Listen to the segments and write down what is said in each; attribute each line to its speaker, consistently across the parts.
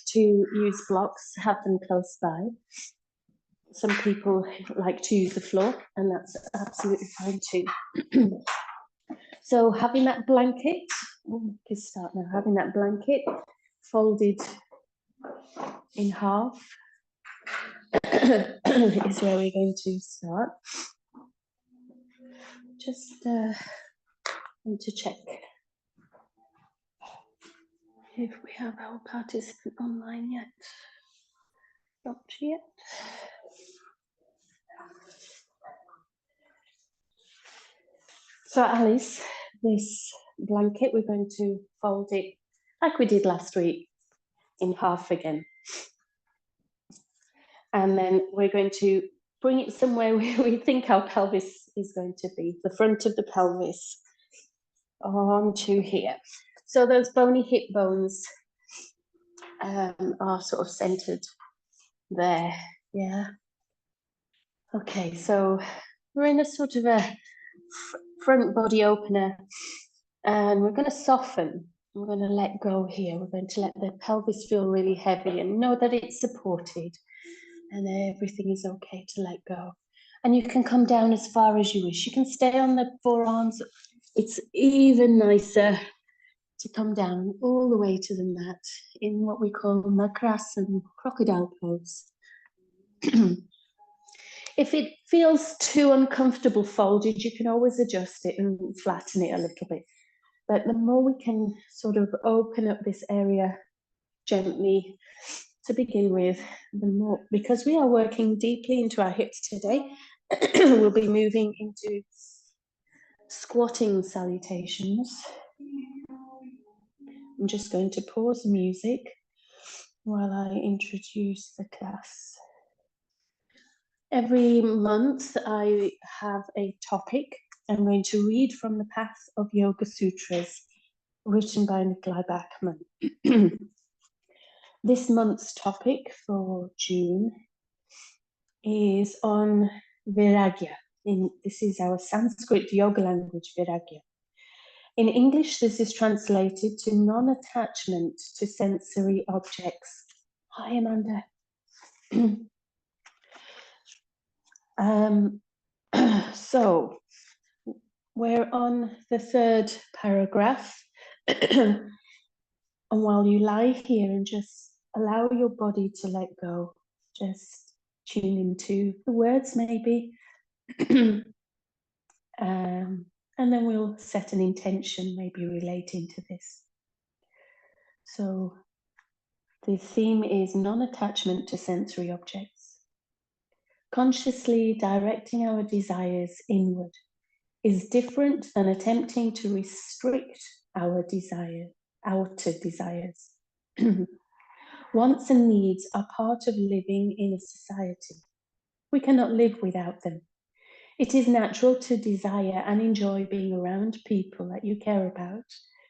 Speaker 1: to use blocks, have them close by. Some people like to use the floor, and that's absolutely fine too. So having that blanket, we can start now, having that blanket folded in half is where we're going to start. Just want to check if we have our participant online yet. Not yet. So Alice, this blanket, we're going to fold it like we did last week in half again. And then we're going to bring it somewhere where we think our pelvis is going to be, the front of the pelvis, onto here. So those bony hip bones are sort of centered there, yeah. Okay, so we're in a sort of a front body opener, and we're going to soften. We're going to let go here. We're going to let the pelvis feel really heavy and know that it's supported and everything is okay to let go. And you can come down as far as you wish. You can stay on the forearms. It's even nicer to come down all the way to the mat in what we call Makrasana, crocodile pose. If it feels too uncomfortable folded, you can always adjust it and flatten it a little bit. But the more we can sort of open up this area gently to begin with, the more, because we are working deeply into our hips today, we'll be moving into squatting salutations. I'm just going to pause the music while I introduce the class. Every month I have a topic. I'm going to read from the Path of Yoga Sutras, written by Nikolai Bachman. This month's topic for June is on Viragya. This is our Sanskrit yoga language, Viragya. In English, this is translated to non-attachment to sensory objects. Hi, Amanda. So, we're on the third paragraph. And while you lie here and just allow your body to let go, just tune into the words maybe. And then we'll set an intention maybe relating to this. So the theme is non-attachment to sensory objects. Consciously directing our desires inward is different than attempting to restrict our outer desires. Wants and needs are part of living in a society. We cannot live without them. It is natural to desire and enjoy being around people that you care about,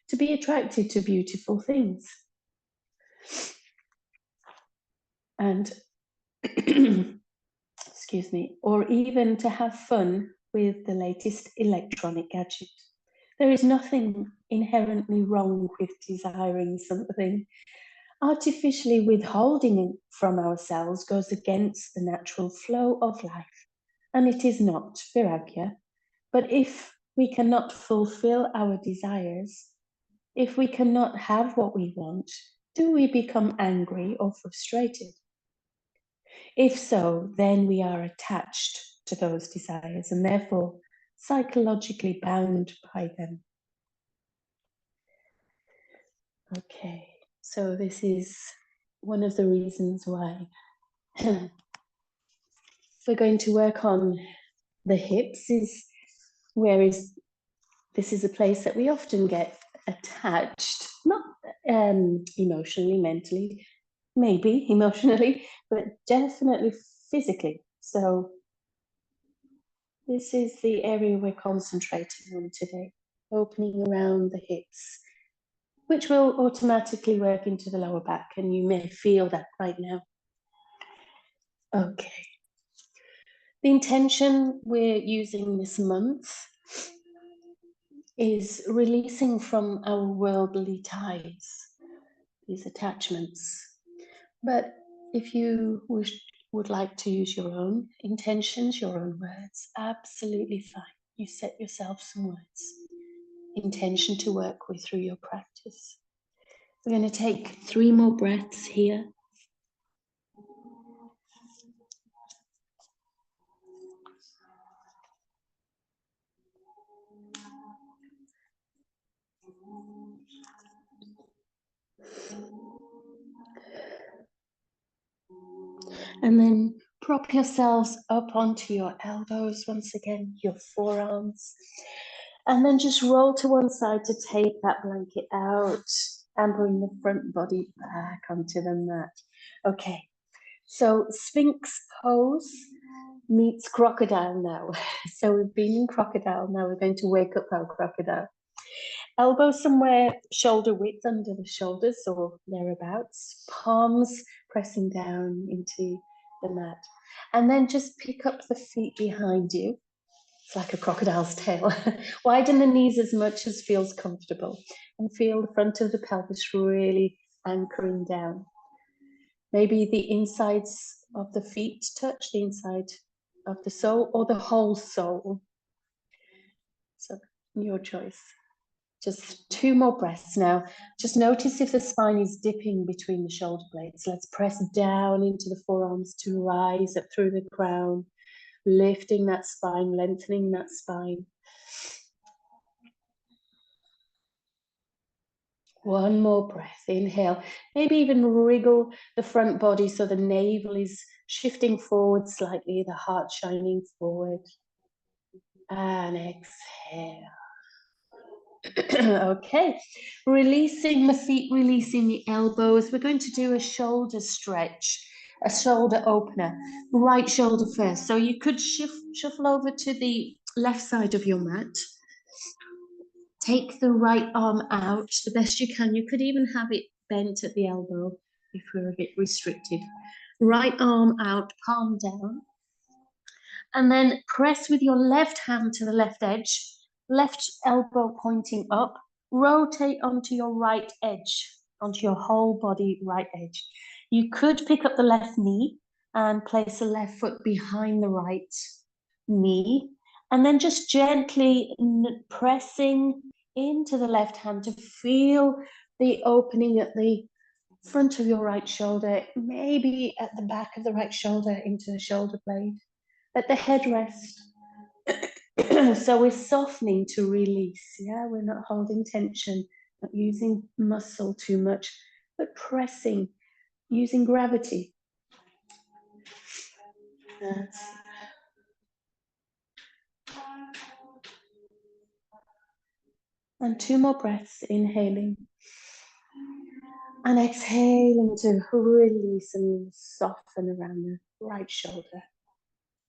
Speaker 1: to be attracted to beautiful things. And, excuse me, or even to have fun with the latest electronic gadget. There is nothing inherently wrong with desiring something. Artificially withholding it from ourselves goes against the natural flow of life, and it is not viragya. But if we cannot fulfill our desires, if we cannot have what we want, do we become angry or frustrated? If so, then we are attached to those desires and therefore psychologically bound by them. Okay, so this is one of the reasons why we're going to work on the hips. This is a place that we often get attached, not emotionally, mentally, maybe emotionally, but definitely physically. So this is the area we're concentrating on today, opening around the hips, which will automatically work into the lower back, and you may feel that right now. Okay. The intention we're using this month is releasing from our worldly ties, these attachments, But if you would like to use your own intentions, your own words, absolutely fine. You set yourself some words, intention to work with through your practice. We're going to take 3 more breaths here. And then prop yourselves up onto your elbows once again, your forearms. And then just roll to one side to take that blanket out and bring the front body back onto the mat. Okay, so Sphinx pose meets crocodile now. So we've been in crocodile, now we're going to wake up our crocodile. Elbows somewhere shoulder width under the shoulders or thereabouts. Palms pressing down into the mat. And then just pick up the feet behind you. It's like a crocodile's tail. Widen the knees as much as feels comfortable. And feel the front of the pelvis really anchoring down. Maybe the insides of the feet touch the inside of the sole or the whole sole. So your choice. Just 2 more breaths now. Just notice if the spine is dipping between the shoulder blades. Let's press down into the forearms to rise up through the crown, lifting that spine, lengthening that spine. 1 more breath. Inhale. Maybe even wriggle the front body so the navel is shifting forward slightly, the heart shining forward. And exhale. Okay, releasing the feet, releasing the elbows. We're going to do a shoulder stretch, a shoulder opener. Right shoulder first. So you could shuffle over to the left side of your mat. Take the right arm out the best you can. You could even have it bent at the elbow if we're a bit restricted. Right arm out, palm down. And then press with your left hand to the left edge, left elbow pointing up, rotate onto your right edge, onto your whole body right edge. You could pick up the left knee and place the left foot behind the right knee, and then just gently pressing into the left hand to feel the opening at the front of your right shoulder, maybe at the back of the right shoulder into the shoulder blade. Let the head rest. So we're softening to release. Yeah, we're not holding tension, not using muscle too much, but pressing, using gravity. That's and 2 more breaths, inhaling. And exhaling to release and soften around the right shoulder.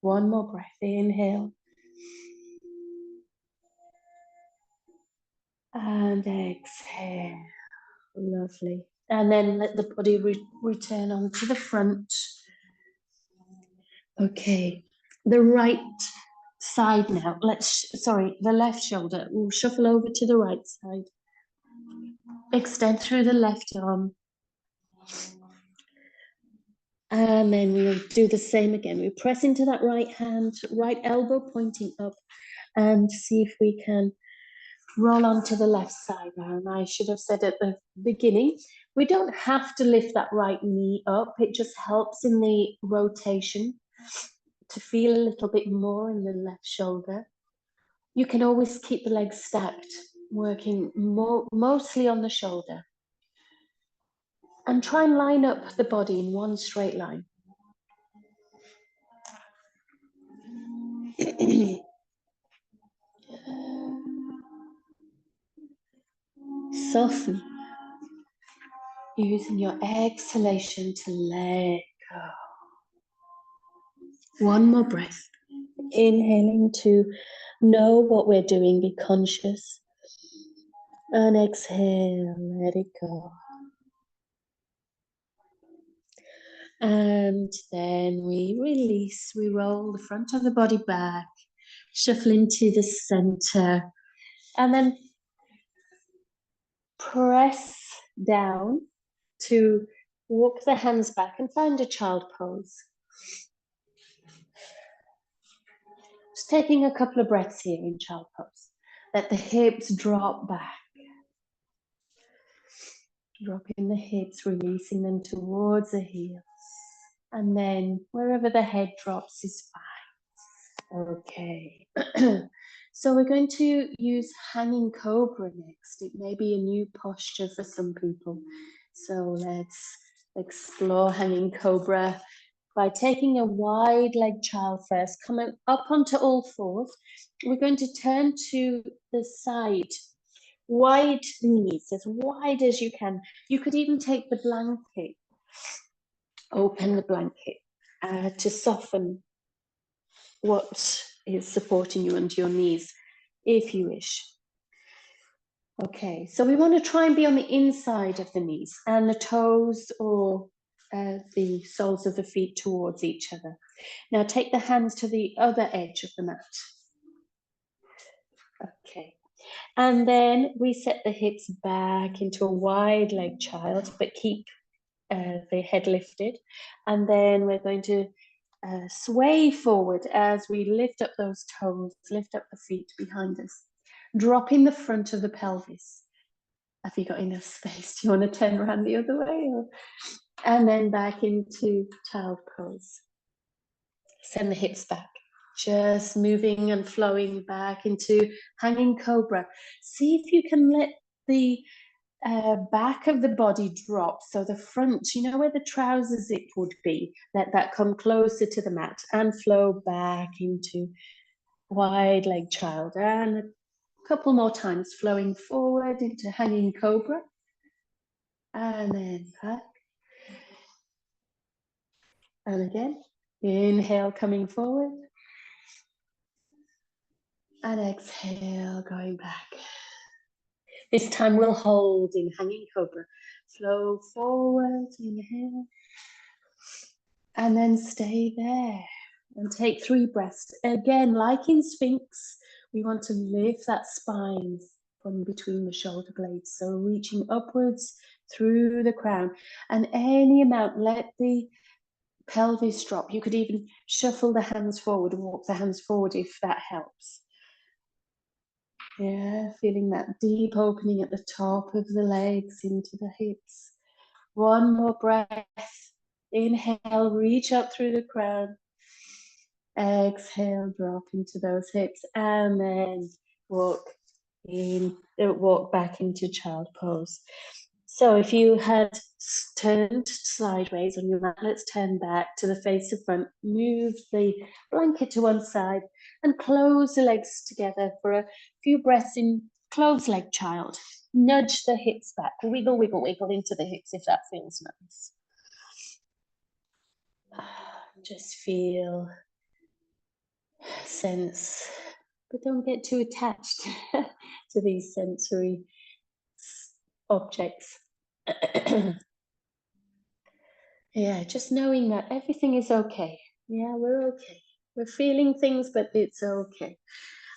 Speaker 1: 1 more breath, inhale. And exhale. Lovely. And then let the body return onto the front. Okay, the right side now. The left shoulder. We'll shuffle over to the right side. Extend through the left arm. And then we'll do the same again. We press into that right hand, right elbow pointing up, and see if we can roll onto the left side now. And I should have said at the beginning, we don't have to lift that right knee up. It just helps in the rotation to feel a little bit more in the left shoulder. You can always keep the legs stacked, working mostly on the shoulder. And try and line up the body in one straight line. Soften, using your exhalation to let go. 1 more breath. Inhaling to know what we're doing, be conscious. And exhale, let it go. And then we release, we roll the front of the body back, shuffle into the center, and then press down to Walk the hands back and find a child pose. Just taking a couple of breaths here in child pose. Let the hips drop back. Dropping the hips, releasing them towards the heels. And then wherever the head drops is fine. Okay. So we're going to use hanging cobra next. It may be a new posture for some people. So let's explore hanging cobra by taking a wide leg child first, coming up onto all fours. We're going to turn to the side, wide knees, as wide as you can. You could even take the blanket, open the blanket to soften what is supporting you under your knees, if you wish. Okay, so we want to try and be on the inside of the knees and the toes or the soles of the feet towards each other. Now take the hands to the other edge of the mat. Okay, and then we set the hips back into a wide leg child, but keep the head lifted. And then we're going to sway forward as we lift up those toes, lift up the feet behind us, dropping the front of the pelvis. Have you got enough space? Do you want to turn around the other way? And then back into child pose. Send the hips back. Just moving and flowing back into hanging cobra. See if you can let the back of the body drop. So the front, you know where the trouser zip would be, let that come closer to the mat and flow back into wide leg child. And a couple more times, flowing forward into hanging cobra. And then back. And again, inhale, coming forward. And exhale, going back. This time we'll hold in hanging cobra. Flow forward, inhale. And then stay there. And take 3 breaths. Again, like in Sphinx, we want to lift that spine from between the shoulder blades. So reaching upwards through the crown. And any amount, let the pelvis drop. You could even shuffle the hands forward and walk the hands forward if that helps. Yeah, feeling that deep opening at the top of the legs into the hips. One more breath. Inhale, reach up through the crown. Exhale, drop into those hips, and then walk back into child pose. So if you had turned sideways on your mat, let's turn back to the face of front, move the blanket to one side and close the legs together for a few breaths in closed leg child. Nudge the hips back, wiggle, wiggle, wiggle into the hips if that feels nice. Just feel, sense, but don't get too attached to these sensory objects. Yeah, just knowing that everything is okay. Yeah, we're okay. We're feeling things, but it's okay.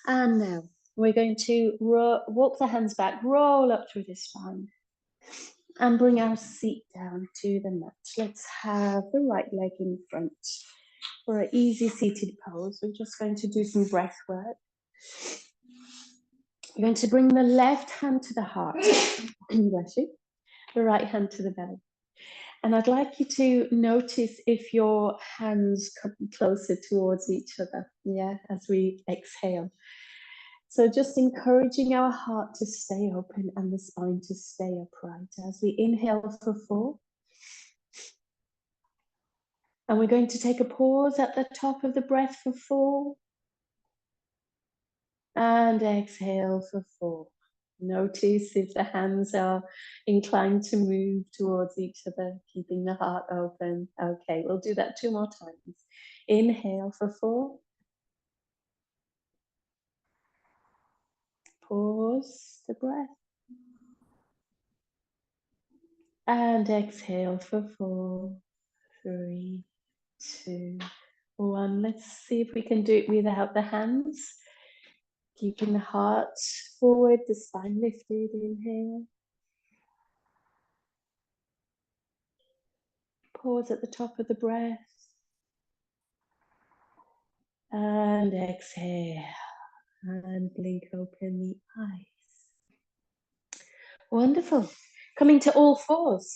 Speaker 1: And now we're going to walk the hands back, roll up through the spine, and bring our seat down to the mat. Let's have the right leg in front for an easy seated pose. We're just going to do some breath work. We're going to bring the left hand to the heart, bless you, the right hand to the belly. And I'd like you to notice if your hands come closer towards each other, yeah, as we exhale. So just encouraging our heart to stay open and the spine to stay upright as we inhale for 4. And we're going to take a pause at the top of the breath for 4. And exhale for 4. Notice if the hands are inclined to move towards each other, keeping the heart open. Okay, we'll do that 2 more times. Inhale for 4. Pause the breath. And exhale for 4, 3, 2, 1. Let's see if we can do it without the hands. Keeping the heart forward, the spine lifted. Inhale. Pause at the top of the breath. And exhale. And blink open the eyes. Wonderful. Coming to all fours.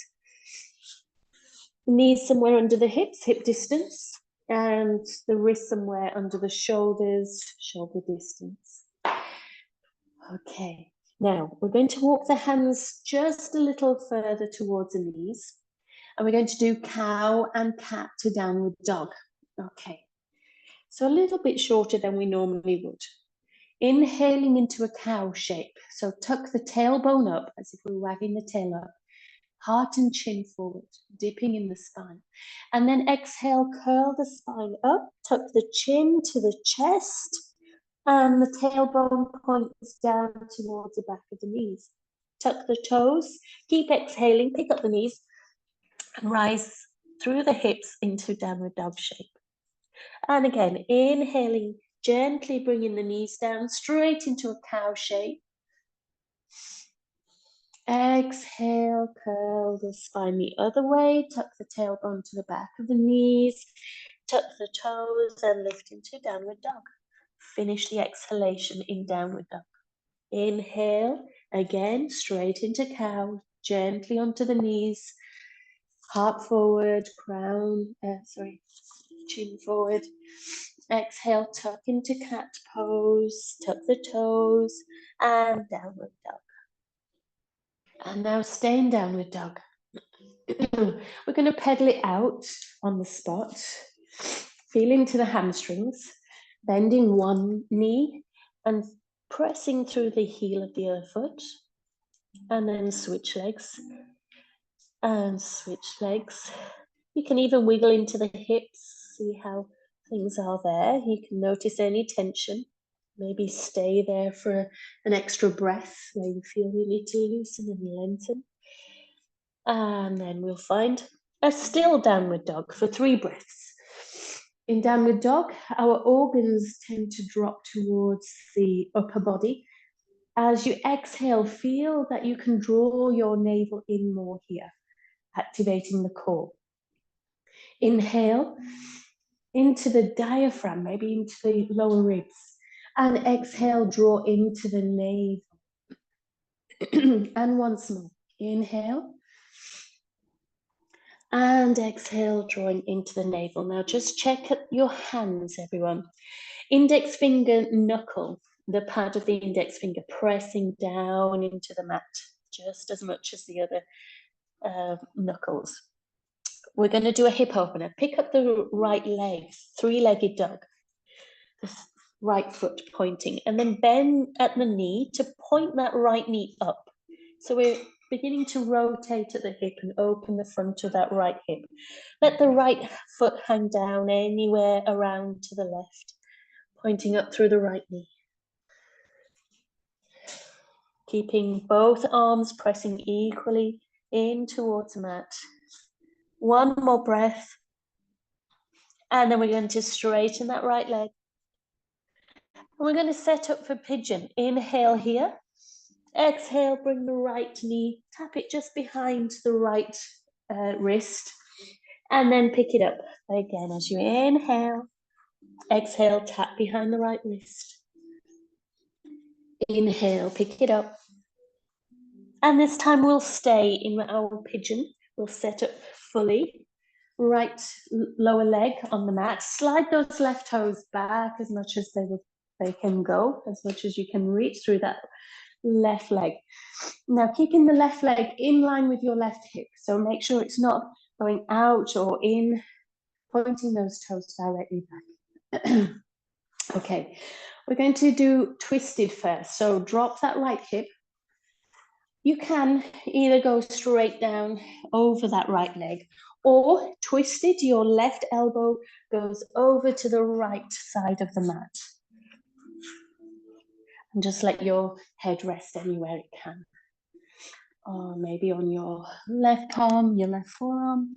Speaker 1: Knees somewhere under the hips, hip distance. And the wrists somewhere under the shoulders, shoulder distance. Okay. Now, we're going to walk the hands just a little further towards the knees. And we're going to do cow and cat to downward dog. Okay. So a little bit shorter than we normally would. Inhaling into a cow shape. So tuck the tailbone up as if we're wagging the tail up. Heart and chin forward, dipping in the spine. And then exhale, curl the spine up, tuck the chin to the chest. And the tailbone points down towards the back of the knees. Tuck the toes, keep exhaling, pick up the knees, and rise through the hips into downward dog shape. And again, inhaling, gently bringing the knees down straight into a cow shape. Exhale, curl the spine the other way, tuck the tailbone to the back of the knees, tuck the toes and lift into downward dog. Finish the exhalation in downward dog. Inhale, again, straight into cow, gently onto the knees, heart forward, chin forward. Exhale, tuck into cat pose, tuck the toes, and downward dog. And now stay in downward dog. We're going to pedal it out on the spot. Feel into the hamstrings, bending one knee and pressing through the heel of the other foot. And then switch legs. And switch legs. You can even wiggle into the hips, see how things are there. You can notice any tension. Maybe stay there for an extra breath where you feel you need to loosen and lengthen. And then we'll find a still downward dog for 3 breaths. In downward dog, our organs tend to drop towards the upper body. As you exhale, feel that you can draw your navel in more here, activating the core. Inhale into the diaphragm, maybe into the lower ribs. And exhale, draw into the navel. And once more, inhale. And exhale, drawing into the navel. Now just check your hands, everyone. Index finger knuckle, the pad of the index finger pressing down into the mat, just as much as the other knuckles. We're going to do a hip opener. Pick up the right leg, 3-legged dog. The right foot pointing, and then bend at the knee to point that right knee up. So we're beginning to rotate at the hip and open the front of that right hip. Let the right foot hang down anywhere around to the left, pointing up through the right knee. Keeping both arms pressing equally in towards the mat. One more breath. And then we're going to straighten that right leg. And we're going to set up for pigeon. Inhale here. Exhale, bring the right knee, tap it just behind the right wrist, and then pick it up again as you inhale. Exhale, tap behind the right wrist. Inhale, pick it up. And this time we'll stay in our pigeon. We'll set up fully. Right lower leg on the mat. Slide those left toes back as much as they can go, as much as you can reach through that left leg. Now keeping the left leg in line with your left hip. So make sure it's not going out or in, pointing those toes directly back. Okay, we're going to do twisted first. So drop that right hip. You can either go straight down over that right leg, or twisted, your left elbow goes over to the right side of the mat. And just let your head rest anywhere it can. Or maybe on your left palm, your left forearm.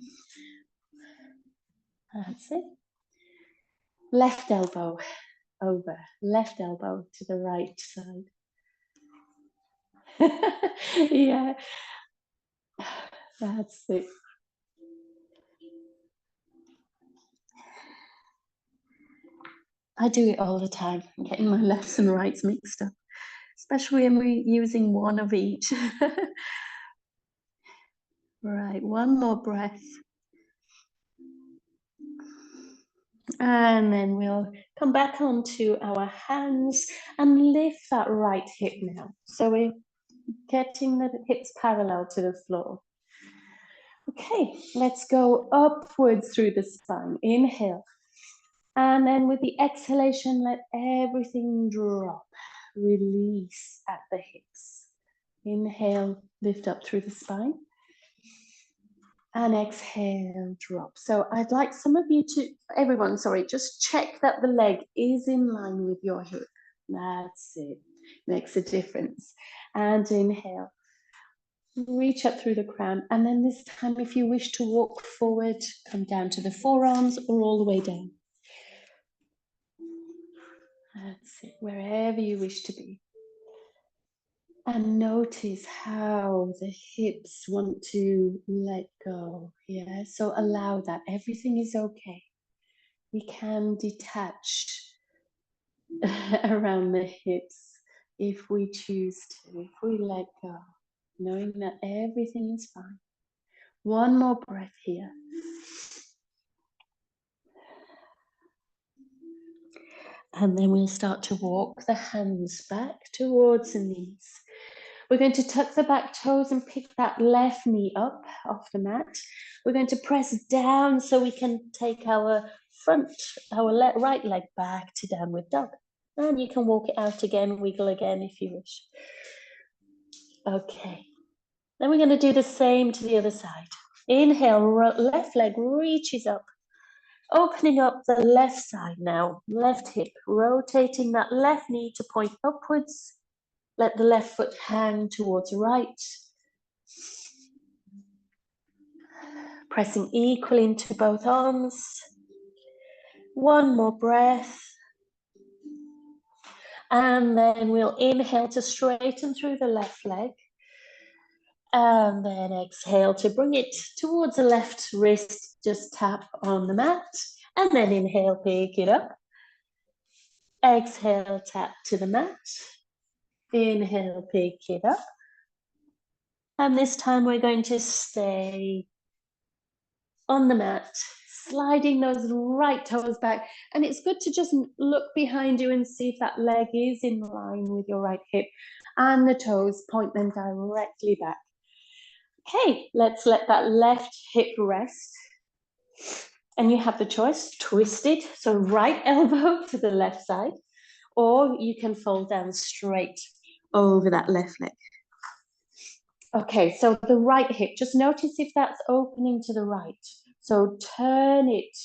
Speaker 1: That's it. Left elbow over, left elbow to the right side. Yeah, that's it. I do it all the time. I'm getting my lefts and rights mixed up, especially when we're using one of each. Right, one more breath. And then we'll come back onto our hands and lift that right hip now. So we're getting the hips parallel to the floor. Okay, let's go upwards through the spine. Inhale. And then with the exhalation, let everything drop. Release at the hips. Inhale, lift up through the spine. And exhale, drop. So I'd like some of you to, everyone, sorry, just check that the leg is in line with your hip. That's it. Makes a difference. And inhale. Reach up through the crown. And then this time, if you wish to walk forward, come down to the forearms or all the way down. That's it, wherever you wish to be. And notice how the hips want to let go. Yeah, so allow that. Everything is okay. We can detach around the hips if we choose to, if we let go, knowing that everything is fine. One more breath here. And then we'll start to walk the hands back towards the knees. We're going to tuck the back toes and pick that left knee up off the mat. We're going to press down so we can take our right leg back to downward dog. And you can walk it out again, wiggle again if you wish. Okay. Then we're going to do the same to the other side. Inhale, left leg reaches up. Opening up the left side now, left hip, rotating that left knee to point upwards. Let the left foot hang towards right. Pressing equally into both arms. One more breath. And then we'll inhale to straighten through the left leg. And then exhale to bring it towards the left wrist. Just tap on the mat. And then inhale, pick it up. Exhale, tap to the mat. Inhale, pick it up. And this time we're going to stay on the mat, sliding those right toes back. And it's good to just look behind you and see if that leg is in line with your right hip. And the toes, point them directly back. Okay, let's let that left hip rest. And you have the choice, twist it, so right elbow to the left side, or you can fold down straight over that left leg. Okay, so the right hip, just notice if that's opening to the right. So turn it,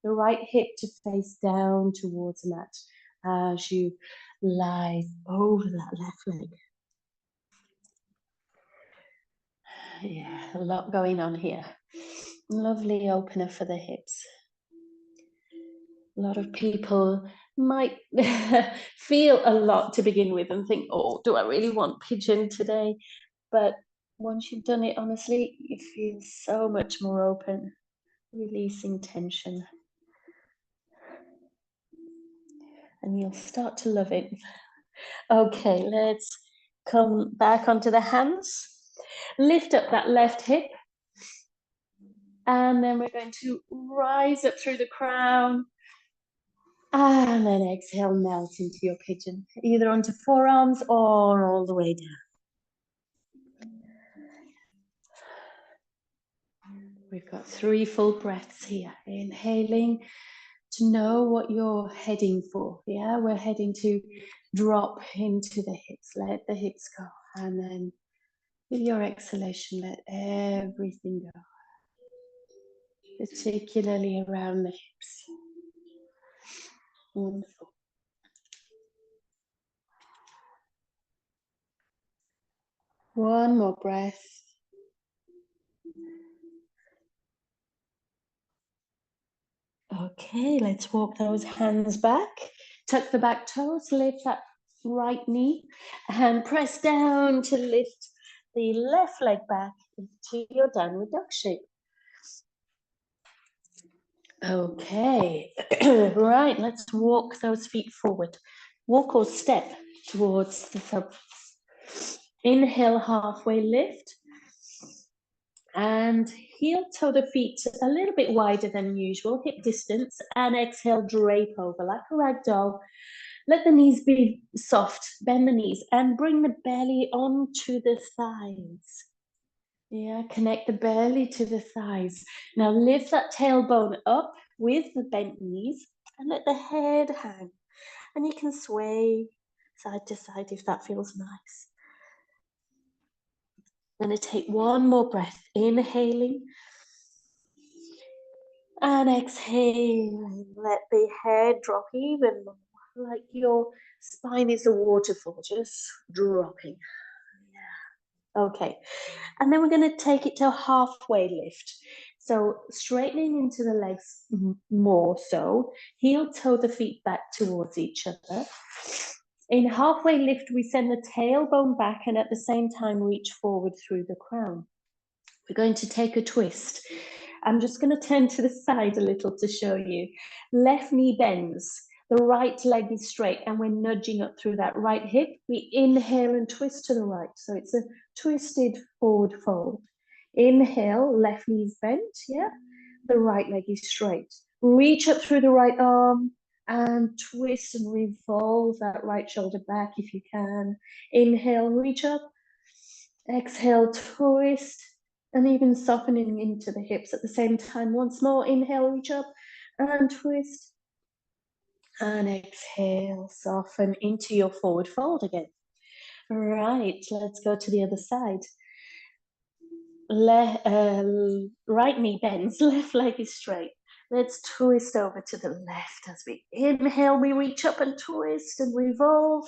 Speaker 1: the right hip to face down towards the mat as you lie over that left leg. Yeah, a lot going on here. Lovely opener for the hips. A lot of people might feel a lot to begin with and think, oh, do I really want pigeon today? But once you've done it, honestly, you feel so much more open, releasing tension. And you'll start to love it. Okay, let's come back onto the hands. Lift up that left hip. And then we're going to rise up through the crown. And then exhale, melt into your pigeon, either onto forearms or all the way down. We've got 3 full breaths here. Inhaling to know what you're heading for. Yeah, we're heading to drop into the hips. Let the hips go. And then with your exhalation, let everything go. Particularly around the hips. Wonderful. One more breath. Okay, let's walk those hands back. Tuck the back toes, lift that right knee, and press down to lift the left leg back into your downward dog shape. Okay, right, let's walk those feet forward. Walk or step towards the thumb. Inhale, halfway lift. And heel toe the feet a little bit wider than usual, hip distance, and exhale, drape over like a rag doll. Let the knees be soft, bend the knees, and bring the belly onto the thighs. Yeah, connect the belly to the thighs. Now lift that tailbone up with the bent knees and let the head hang. And you can sway side to side if that feels nice. I'm going to take one more breath, inhaling and exhaling. Let the head drop even more, like your spine is a waterfall, just dropping. Yeah. Okay, and then we're going to take it to a halfway lift. So straightening into the legs more so, heel toe the feet back towards each other. In halfway lift, we send the tailbone back and at the same time reach forward through the crown. We're going to take a twist. I'm just going to turn to the side a little to show you. Left knee bends, the right leg is straight, and we're nudging up through that right hip. We inhale and twist to the right. So it's a twisted forward fold. Inhale, left knee's bent, yeah? The right leg is straight. Reach up through the right arm and twist and revolve that right shoulder back if you can. Inhale, reach up. Exhale, twist, and even softening into the hips at the same time. Once more, inhale, reach up and twist. And exhale, soften into your forward fold again. Right, let's go to the other side. Right knee bends, left leg is straight. Let's twist over to the left as we inhale, we reach up and twist and revolve.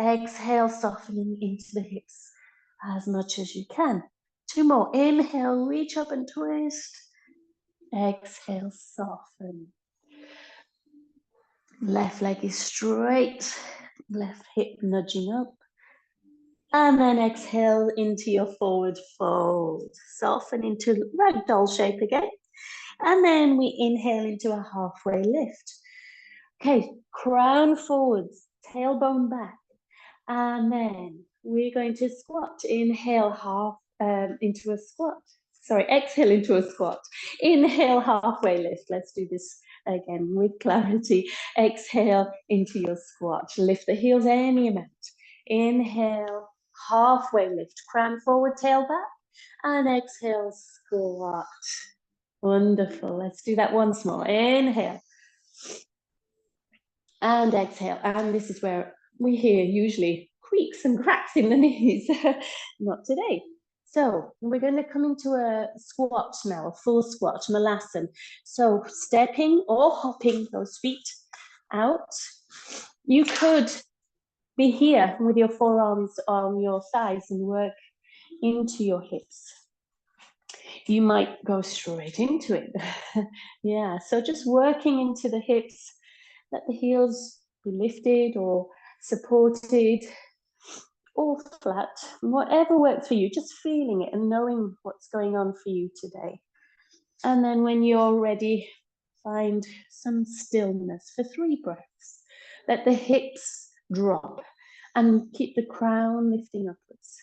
Speaker 1: Exhale, softening into the hips as much as you can. Two more. Inhale, reach up and twist. Exhale, soften. Left leg is straight. Left hip nudging up. And then exhale into your forward fold. Soften into ragdoll shape again. And then we inhale into a halfway lift. Okay, crown forwards, tailbone back. And then we're going to squat. Inhale half into a squat. Sorry, exhale into a squat. Inhale, halfway lift. Let's do this again with clarity. Exhale into your squat. Lift the heels any amount. Inhale, halfway lift. Crown forward, tail back. And exhale, squat. Wonderful. Let's do that once more. Inhale. And exhale. And this is where we hear usually creaks and cracks in the knees. Not today. So we're going to come into a squat now, a full squat, malasana. So stepping or hopping those feet out. You could be here with your forearms on your thighs and work into your hips. You might go straight into it. Yeah, so just working into the hips. Let the heels be lifted or supported or flat, whatever works for you, just feeling it and knowing what's going on for you today. And then when you're ready, find some stillness for 3 breaths. Let the hips drop and keep the crown lifting upwards.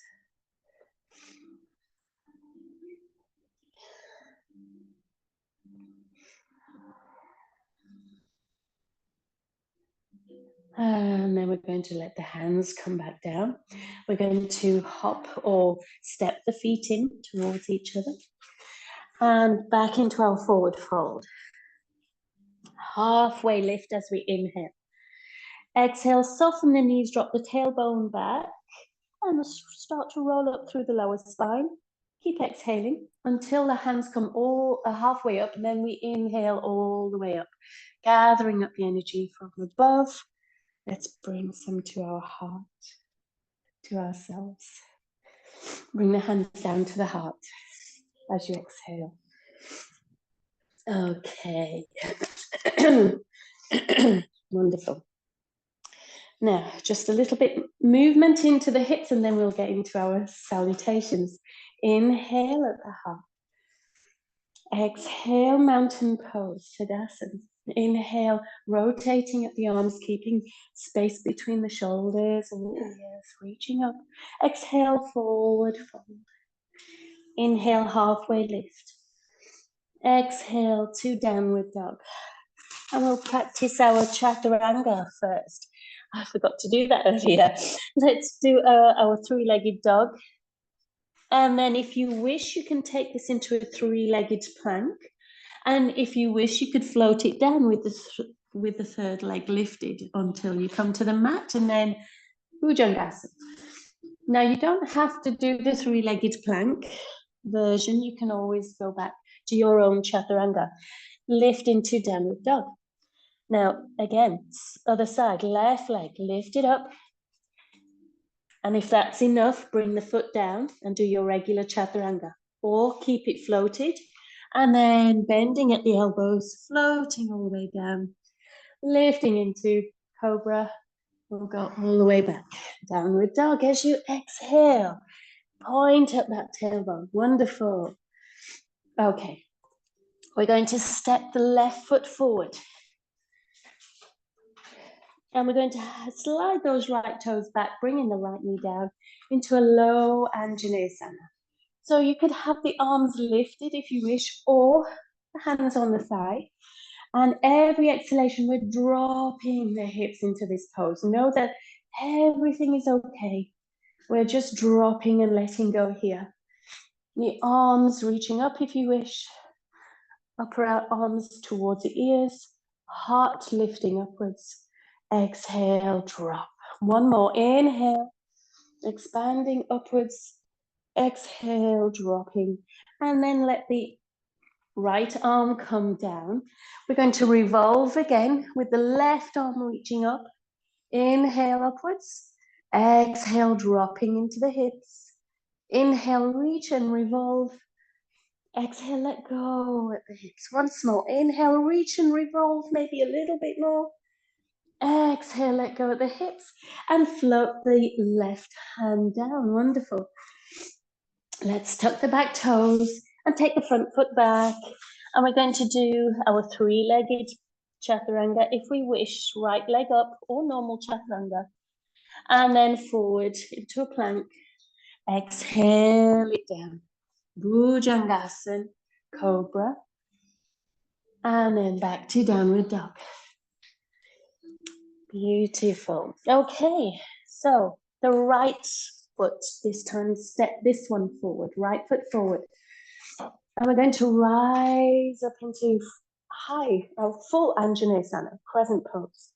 Speaker 1: And then we're going to let the hands come back down. We're going to hop or step the feet in towards each other. And back into our forward fold. Halfway lift as we inhale. Exhale, soften the knees, drop the tailbone back. And start to roll up through the lower spine. Keep exhaling until the hands come all halfway up. And then we inhale all the way up. Gathering up the energy from above. Let's bring some to our heart, to ourselves. Bring the hands down to the heart as you exhale. Okay. Wonderful. Now, just a little bit movement into the hips and then we'll get into our salutations. Inhale at the heart. Exhale, mountain pose, Tadasana. Inhale, rotating at the arms, keeping space between the shoulders and the ears, reaching up. Exhale, forward fold. Inhale, halfway lift. Exhale to downward dog. And we'll practice our chaturanga first. I forgot to do that earlier. Let's do our three-legged dog. And then if you wish, you can take this into a three-legged plank. And if you wish, you could float it down with the third leg lifted until you come to the mat, and then Bhujangasana. Now, you don't have to do the three-legged plank version. You can always go back to your own chaturanga. Lift into downward dog. Now, again, other side, left leg, lift it up. And if that's enough, bring the foot down and do your regular chaturanga. Or keep it floated. And then bending at the elbows, floating all the way down. Lifting into cobra. We'll go all the way back. Downward dog as you exhale. Point up that tailbone. Wonderful. Okay. We're going to step the left foot forward. And we're going to slide those right toes back, bringing the right knee down into a low Anjaneyasana. So you could have the arms lifted if you wish, or the hands on the thigh. And every exhalation, we're dropping the hips into this pose. Know that everything is okay. We're just dropping and letting go here. The arms reaching up if you wish. Upper arms towards the ears. Heart lifting upwards. Exhale, drop. One more. Inhale. Expanding upwards. Exhale, dropping. And then let the right arm come down. We're going to revolve again with the left arm reaching up. Inhale upwards. Exhale, dropping into the hips. Inhale, reach and revolve. Exhale, let go at the hips. Once more. Inhale, reach and revolve, maybe a little bit more. Exhale, let go at the hips and float the left hand down. Wonderful. Let's tuck the back toes and take the front foot back. And we're going to do our three-legged chaturanga. If we wish, right leg up or normal chaturanga. And then forward into a plank. Exhale it down. Bhujangasana, cobra. And then back to downward dog. Beautiful. Okay, so the right foot this time, step this one forward, right foot forward. And we're going to rise up into high, full Anjaneyasana, crescent pose.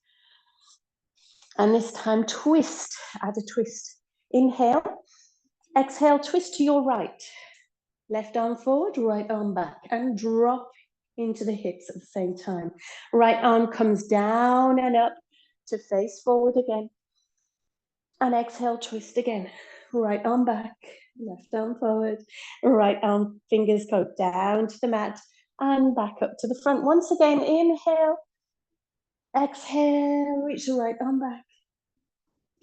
Speaker 1: And this time twist, add a twist. Inhale, exhale, twist to your right. Left arm forward, right arm back, and drop into the hips at the same time. Right arm comes down and up to face forward again. And exhale, twist again. Right arm back, left arm forward, right arm fingers go down to the mat and back up to the front. Once again, inhale, exhale, reach the right arm back,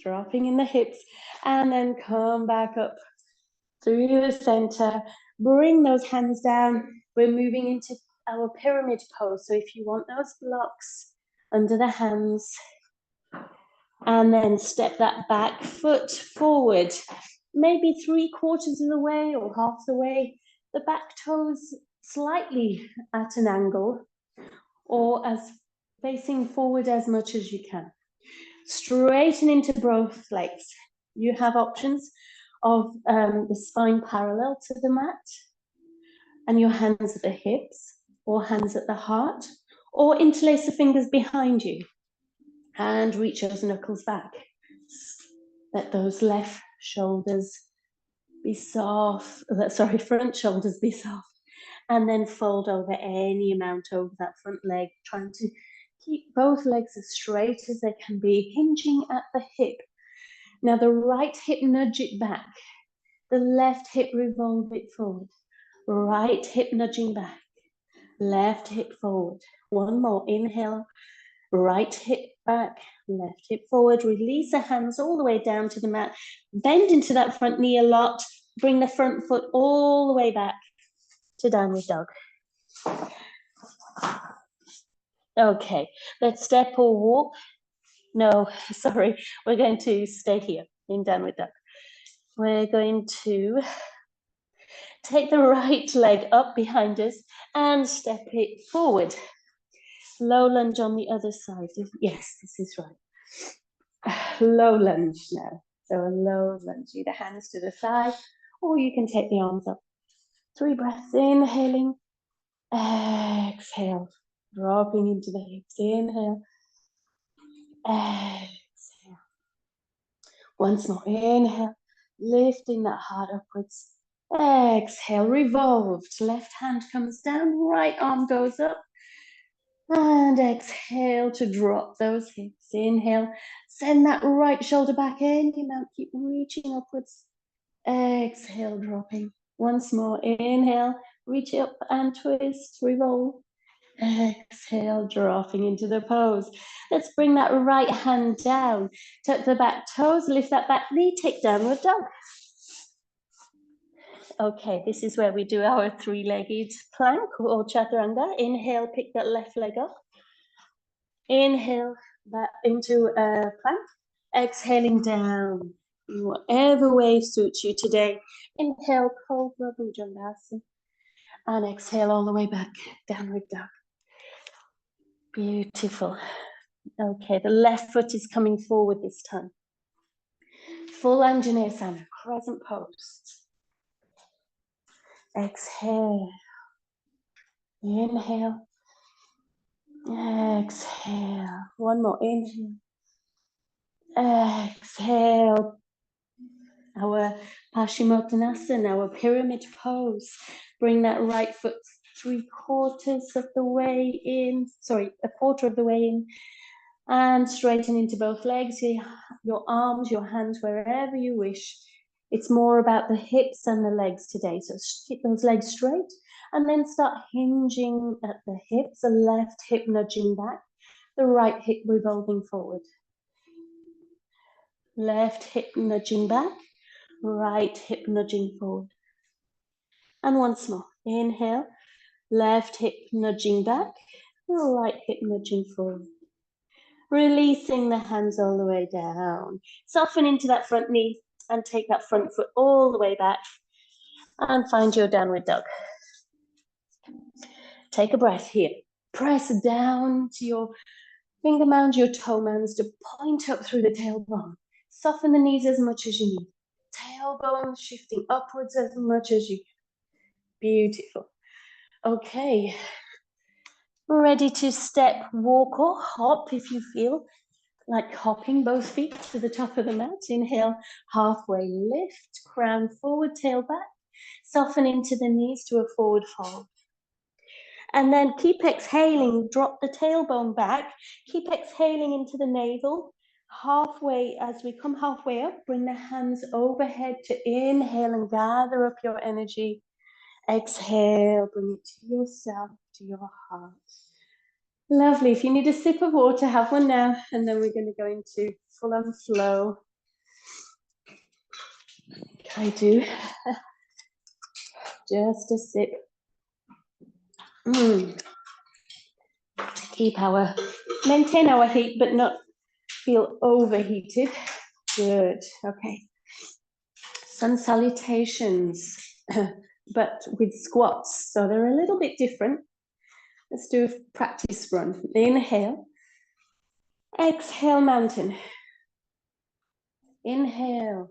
Speaker 1: dropping in the hips, and then come back up through the center. Bring those hands down. We're moving into our pyramid pose. So if you want those blocks under the hands, and then step that back foot forward, maybe 3/4 of the way or half the way. The back toes slightly at an angle or as facing forward as much as you can. Straighten into both legs. You have options of the spine parallel to the mat and your hands at the hips or hands at the heart, or interlace the fingers behind you and reach those knuckles back. Let those left shoulders be soft, front shoulders be soft, and then fold over any amount over that front leg, trying to keep both legs as straight as they can be, hinging at the hip. Now the right hip nudge it back, the left hip revolve it forward, right hip nudging back, left hip forward. One more, inhale, right hip back, left hip forward, release the hands all the way down to the mat, bend into that front knee a lot, bring the front foot all the way back to downward dog. Okay, let's step or walk. No, sorry, we're going to stay here in downward dog. We're going to take the right leg up behind us and step it forward. Low lunge on the other side. Yes, this is right. Low lunge now. So a low lunge, either hands to the side, or you can take the arms up. 3 breaths, inhaling, exhale, dropping into the hips, inhale, exhale. Once more, inhale, lifting that heart upwards, exhale, revolved, left hand comes down, right arm goes up, and exhale to drop those hips, inhale, send that right shoulder back in, you might keep reaching upwards, exhale, dropping, once more, inhale, reach up and twist, revolve, exhale, dropping into the pose. Let's bring that right hand down, tuck the back toes, lift that back knee, take downward dog. Okay, this is where we do our 3-legged plank or chaturanga. Inhale, pick that left leg up. Inhale, back into a plank. Exhaling down, whatever way suits you today. Inhale, Cobra Bhujangasana. And exhale all the way back, downward dog. Beautiful. Okay, the left foot is coming forward this time. Full Anjaneyasana, crescent pose. Exhale. Inhale. Exhale. One more inhale. Exhale. Our Paschimottanasana, our pyramid pose. Bring that right foot 3/4 of the way in. Sorry, a quarter of the way in. And straighten into both legs, your arms, your hands, wherever you wish. It's more about the hips and the legs today. So keep those legs straight and then start hinging at the hips, the left hip nudging back, the right hip revolving forward. Left hip nudging back, right hip nudging forward. And once more, inhale, left hip nudging back, right hip nudging forward. Releasing the hands all the way down. Soften into that front knee and take that front foot all the way back and find your downward dog. Take a breath here. Press down to your finger mounds, your toe mounds to point up through the tailbone. Soften the knees as much as you need. Tailbone shifting upwards as much as you can. Beautiful. Okay. Ready to step, walk, or hop if you feel like hopping both feet to the top of the mat. Inhale, halfway lift, crown forward, tail back. Soften into the knees to a forward fold. And then keep exhaling, drop the tailbone back. Keep exhaling into the navel. Halfway, as we come halfway up, bring the hands overhead to inhale and gather up your energy. Exhale, bring it to yourself, to your heart. Lovely. If you need a sip of water, have one now, and then we're going to go into full-on flow. I do. Just a sip. Maintain our heat, but not feel overheated. Good. Okay. Sun salutations, but with squats. So they're a little bit different. Let's do a practice run. Inhale. Exhale, mountain. Inhale.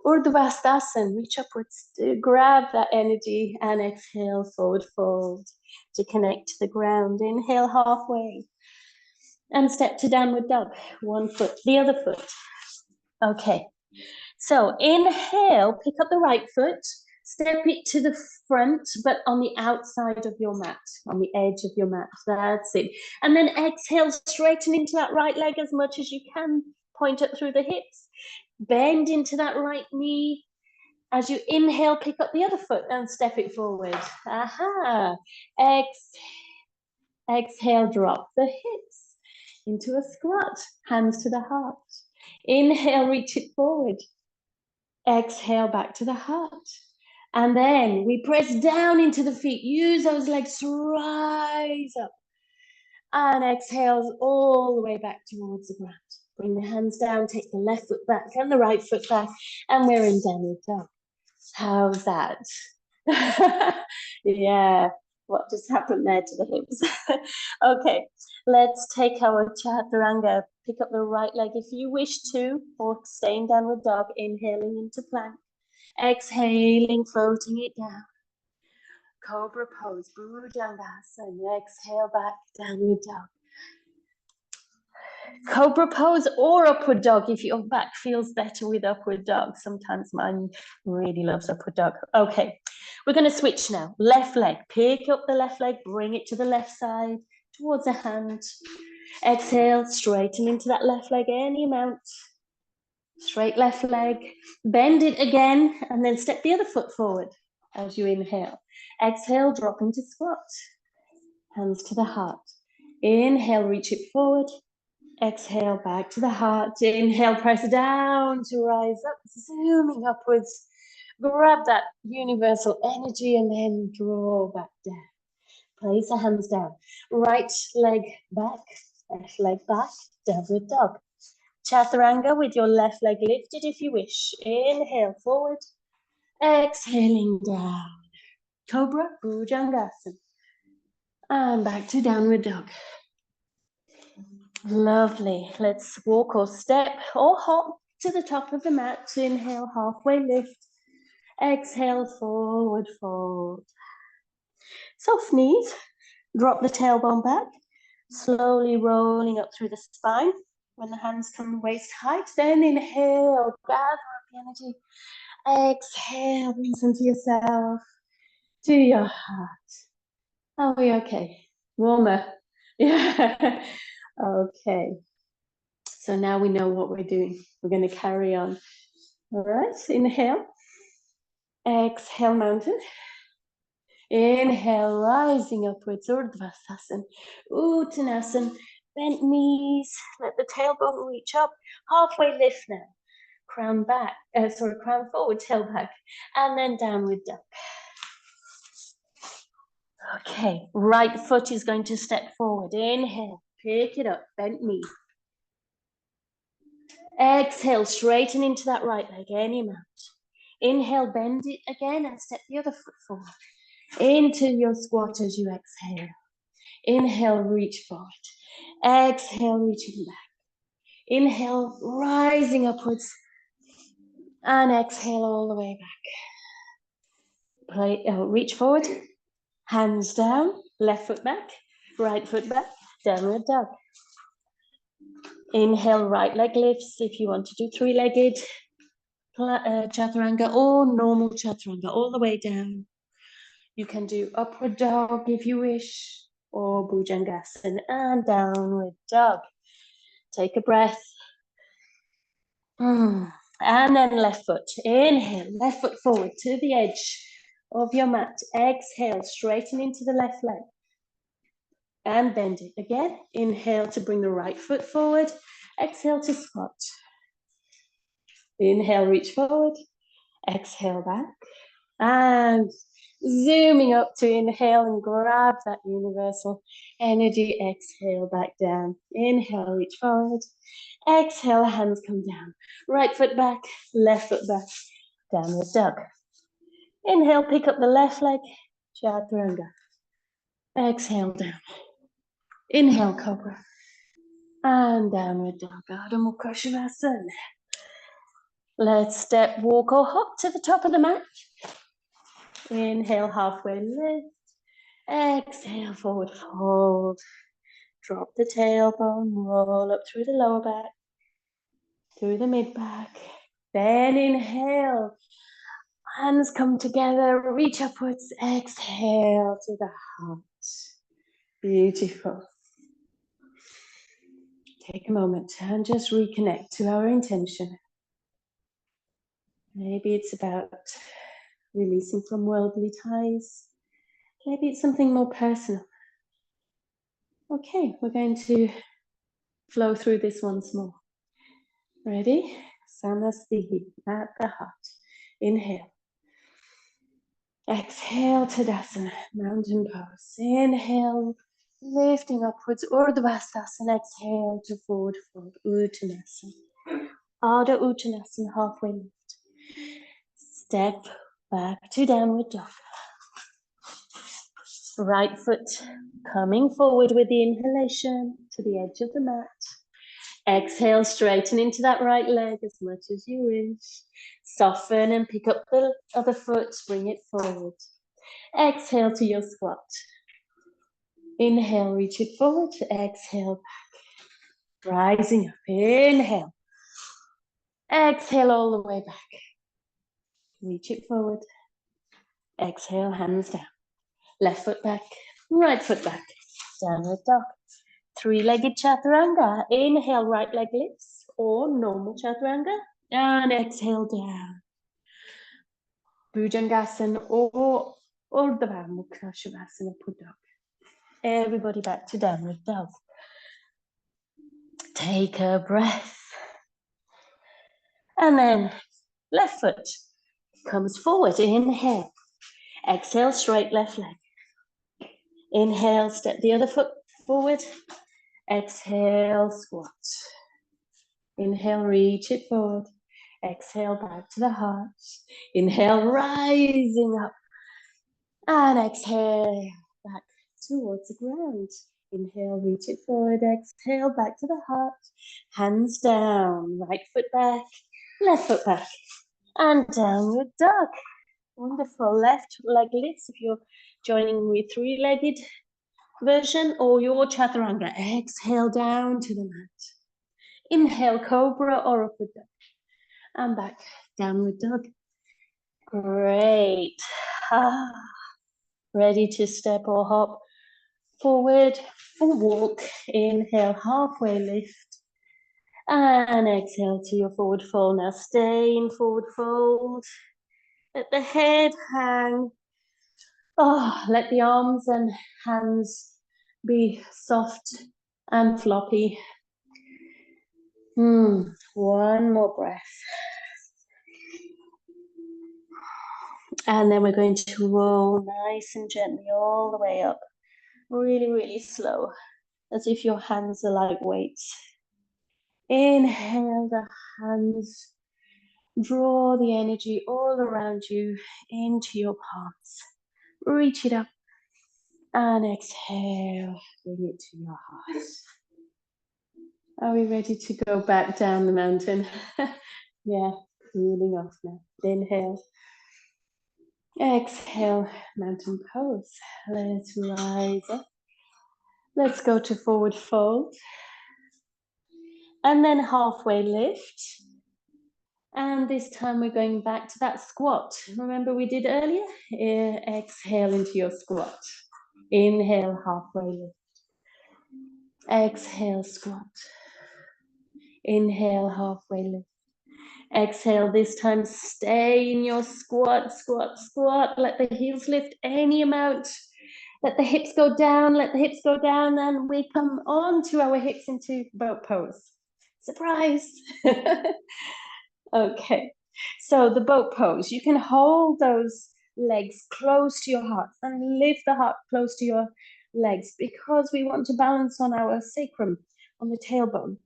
Speaker 1: Urdhvastasana, reach upwards, grab that energy, and exhale, forward fold to connect to the ground. Inhale halfway and step to downward dog. One foot, the other foot. Okay, so inhale, pick up the right foot, step it to the front, but on the outside of your mat, on the edge of your mat. That's it. And then exhale, straighten into that right leg as much as you can. Point up through the hips. Bend into that right knee. As you inhale, pick up the other foot and step it forward. Aha. Exhale, drop the hips into a squat. Hands to the heart. Inhale, reach it forward. Exhale, back to the heart. And then we press down into the feet. Use those legs to rise up. And exhale all the way back towards the ground. Bring the hands down, take the left foot back and the right foot back. And we're in downward dog. How's that? Yeah, what just happened there to the hips? Okay, let's take our chaturanga. Pick up the right leg if you wish to, or stay in downward dog, inhaling into plank. Exhaling, floating it down. Cobra pose, Bhujangasana. Exhale back, downward dog. Cobra pose or upward dog if your back feels better with upward dog. Sometimes mine really loves upward dog. Okay, we're going to switch now. Left leg. Pick up the left leg, bring it to the left side, towards the hand. Exhale, straighten into that left leg any amount. Straight left leg. Bend it again and then step the other foot forward as you inhale. Exhale, drop into squat. Hands to the heart. Inhale, reach it forward. Exhale, back to the heart. Inhale, press down to rise up, zooming upwards. Grab that universal energy and then draw back down. Place the hands down. Right leg back, left leg back, downward dog. Chaturanga with your left leg lifted if you wish. Inhale, forward. Exhaling down. Cobra, Bhujangasana. And back to downward dog. Lovely. Let's walk or step or hop to the top of the mat. Inhale, halfway lift. Exhale, forward fold. Soft knees. Drop the tailbone back. Slowly rolling up through the spine. When the hands come waist height, then inhale, gather up the energy. Exhale, listen to yourself, to your heart. Are we okay? Warmer. Yeah. Okay. So now we know what we're doing. We're going to carry on. All right, inhale. Exhale, mountain. Inhale, rising upwards, Urdhvasana. Uttanasana, bent knees. Let the tailbone reach up. Halfway lift now. Crown back, crown forward, tail back. And then downward dog. Okay, right foot is going to step forward. Inhale, pick it up, bent knee. Exhale, straighten into that right leg, any amount. Inhale, bend it again and step the other foot forward. Into your squat as you exhale. Inhale, reach forward. Exhale, reaching back. Inhale, rising upwards. And exhale all the way back. Reach forward. Hands down. Left foot back. Right foot back. Downward dog. Inhale, right leg lifts. If you want to do three-legged chaturanga or normal chaturanga, all the way down. You can do upward dog if you wish, or Bhujangasana and downward dog. Take a breath. And then left foot. Inhale, left foot forward to the edge of your mat. Exhale, straighten into the left leg. And bend it again. Inhale to bring the right foot forward. Exhale to squat. Inhale, reach forward. Exhale back. And zooming up to inhale and grab that universal energy. Exhale back down. Inhale, reach forward. Exhale, hands come down. Right foot back, left foot back. Downward dog. Inhale, pick up the left leg. Chaturanga. Exhale down. Inhale, cobra. And downward dog. Ardha Mukha Shavasana. Let's step, walk or hop to the top of the mat. Inhale, halfway lift. Exhale, forward fold. Drop the tailbone, roll up through the lower back, through the mid back. Then inhale. Hands come together, reach upwards. Exhale to the heart. Beautiful. Take a moment and just reconnect to our intention. Maybe it's about releasing from worldly ties. Maybe it's something more personal. Okay, we're going to flow through this once more. Ready? Samasthihi at the heart. Inhale. Exhale, Tadasana, mountain pose. Inhale, lifting upwards, Urdhva Vastasana. Exhale to forward fold, Uttanasana. Ardha Uttanasana, halfway lift. Step back to downward dog. Right foot coming forward with the inhalation to the edge of the mat. Exhale, straighten into that right leg as much as you wish. Soften and pick up the other foot, bring it forward. Exhale to your squat. Inhale, reach it forward. Exhale, back. Rising up. Inhale. Exhale all the way back. Reach it forward. Exhale, hands down. Left foot back, right foot back. Downward dog. Three-legged chaturanga. Inhale, right leg lifts, or normal chaturanga. And exhale down. Bhujangasana or Urdhva Mukha Shavasana, Put Dog. Everybody back to downward dog. Take a breath. And then left foot comes forward. Inhale. Exhale, straight left leg. Inhale, step the other foot forward. Exhale, squat. Inhale, reach it forward. Exhale, back to the heart. Inhale, rising up. And exhale, back towards the ground. Inhale, reach it forward. Exhale, back to the heart. Hands down. Right foot back. Left foot back. And downward dog. Wonderful. Left leg lifts if you're joining with three-legged version or your chaturanga. Exhale down to the mat. Inhale, cobra or upward dog. And back, downward dog. Great. Ready to step or hop forward or walk. Inhale, halfway lift. And exhale to your forward fold. Now stay in forward fold. Let the head hang. Let the arms and hands be soft and floppy. One more breath. And then we're going to roll nice and gently all the way up. Really, really slow, as if your hands are like weights. Inhale the hands. Draw the energy all around you into your palms. Reach it up. And exhale, bring it to your heart. Are we ready to go back down the mountain? Yeah, cooling off now. Inhale. Exhale, mountain pose. Let's rise up. Let's go to forward fold. And then halfway lift. And this time we're going back to that squat. Remember we did earlier? Exhale into your squat. Inhale, halfway lift. Exhale, squat. Inhale, halfway lift. Exhale, this time stay in your squat, squat, squat. Let the heels lift any amount. Let the hips go down, and we come onto our hips into boat pose. Surprise! Okay, so the boat pose, you can hold those legs close to your heart and lift the heart close to your legs because we want to balance on our sacrum, on the tailbone.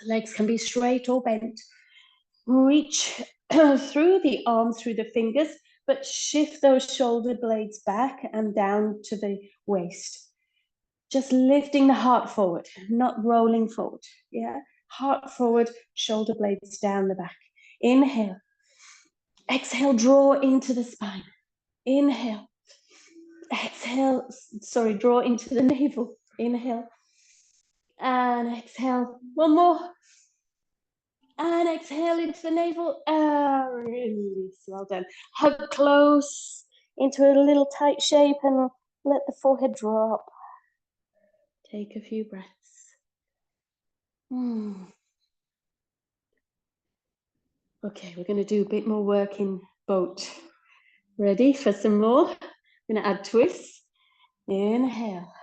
Speaker 1: The legs can be straight or bent. Reach through the arms, through the fingers, but shift those shoulder blades back and down to the waist. Just lifting the heart forward, not rolling forward. Yeah, heart forward, shoulder blades down the back. Inhale. Exhale, draw into the spine. Inhale. Exhale, draw into the navel. Inhale. And exhale. One more. And exhale into the navel. Release. Well done. Hug close into a little tight shape and let the forehead drop. Take a few breaths. Okay, we're going to do a bit more work in boat. Ready for some more? I'm going to add twists. Inhale.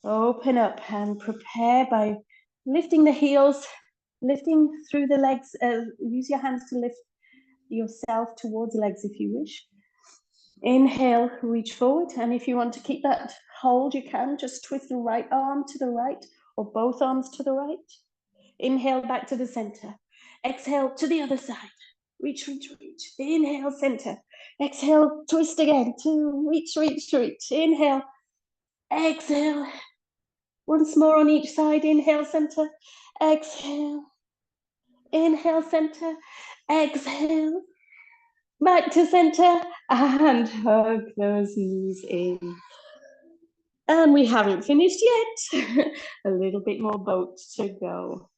Speaker 1: Open up and prepare by lifting the heels, lifting through the legs. Use your hands to lift yourself towards the legs if you wish. Inhale, reach forward. And if you want to keep that hold, you can. Just twist the right arm to the right or both arms to the right. Inhale, back to the center. Exhale, to the other side. Reach, reach, reach. Inhale, center. Exhale, twist again. To reach, reach, reach. Inhale. Exhale. Once more on each side. Inhale, center. Exhale. Inhale, center. Exhale. Back to center. And hug those knees in. And we haven't finished yet. A little bit more boat to go.